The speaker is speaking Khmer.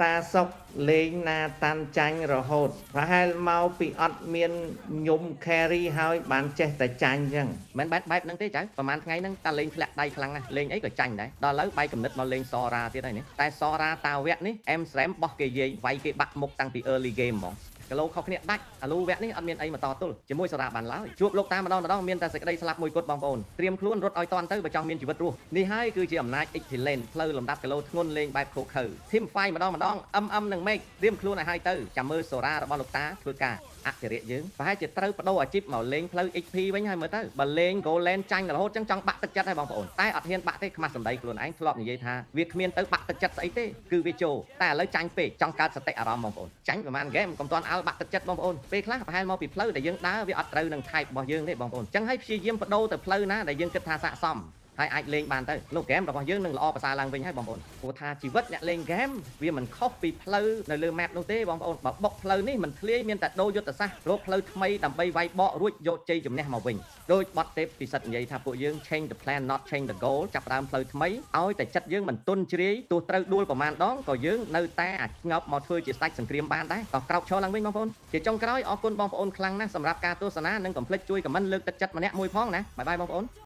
តាសុកលេងណាតាន់ចាញ់រហូតប្រហែលមកពីអត់មានញុំ carry ហើយបានចេះតែចាញ់ចឹងមិនបែបហ្នឹងទេចៅប្រហែលថ្ងៃហ្នឹងតាលេងធ្លាក់ដៃខ្លាំងណាស់លេងអីក៏ចាញ់ដែរដល់ឥឡូវបែកកំណត់មកលេងសរាទៀតហើយនេះតែសរាតាវៈនេះអែមស្រែមបោះគេយាយវាយគេបាក់មុខតាំងពី early game ហ្មងគីឡូខុសគ្នាដាច់អាលូវៈនេះអត់មានអីមកតទល់ជាមួយសារាបានឡើយជួបលោកតាមម្ដងមានតែសេចក្តីស្លាប់មួយគត់បងប្អូនត្រៀមខ្លួនរត់ឲ្យតាន់ទៅបើចង់មានជីវិតរស់នេះហើយគឺជាអំណាច Excellent ផ្លូវលំដាប់គីឡូធ្ងន់លេងបែបខូខើ Team Fight ម្ដងនឹងមេឃត្រៀមខ្លួនឲ្យហើយទៅចាំមើលសូរ៉ារបស់លោកតាធ្វើការអភិរិយយើងប្រហែលជាត្រូវបដូរអាជីពមកលេងផ្លូវ XP វិញហើយមើលទៅបើលេង Goland ចាញ់រហូតចឹងចង់បាក់ទឹកចិត្តហើយបងប្អូនតែអត់ហ៊ានបាក់ទេខ្មាស់សម្ដីខ្លួនឯងធ្លាប់និយាយថាវាគ្មានទៅបាក់ទឹកចិត្តស្អីទេគឺវាចូលតែឥឡូវចាញ់ពេកចង់កើតសតិអារម្មណ៍បងប្អូនចាញ់ប្រហែលហ្គេមកុំទាន់អើបាក់ទឹកចិត្តបងប្អូនពេលខ្លះប្រហែលមកពីផ្លូវដែលយើងដើរវាអត់ត្រូវនឹង type របស់យើងទេបងប្អូនចឹងហើយព្យាយាមបដូរទៅផ្លូវណាដែលយើងគិតថាស័ក្តិសមហើយអាចលេងបានទៅលោកហ្គេមរបស់យើងនឹងល្អប្រសើរឡើងវិញហើយបងប្អូនព្រោះថាជីវិតអ្នកលេងហ្គេមវាមិនខុសពីផ្លូវនៅលើ map នោះទេបងប្អូនបើបុកផ្លូវនេះមិនធ្លាយមានតែដូរយុទ្ធសាស្ត្ររកផ្លូវថ្មីដើម្បីវាយបករួចយកជ័យជំនះមកវិញដោយបត់ទេពពិសិដ្ឋនិយាយថាពួកយើង change the plan not change the goal ចាប់ដើមផ្លូវថ្មីឲ្យតែចិត្តយើងមិនទន់ជ្រាយទោះត្រូវដួលប្រមាណដងក៏យើងនៅតែអាចងប់មកធ្វើជាស្ដេចសង្គ្រាមបានដែរក៏ក្រោកឈរឡើងវិញបងប្អូនជាចុងក្រោយអរគុណបងប្អូនខ្លាំងណាស់សម្រាប់ការទស្សនានិងកុំភ្លេចជួយ comment លើកទឹកចិត្តម្នាក់មួយផងណាបាយបាយបងប្អូន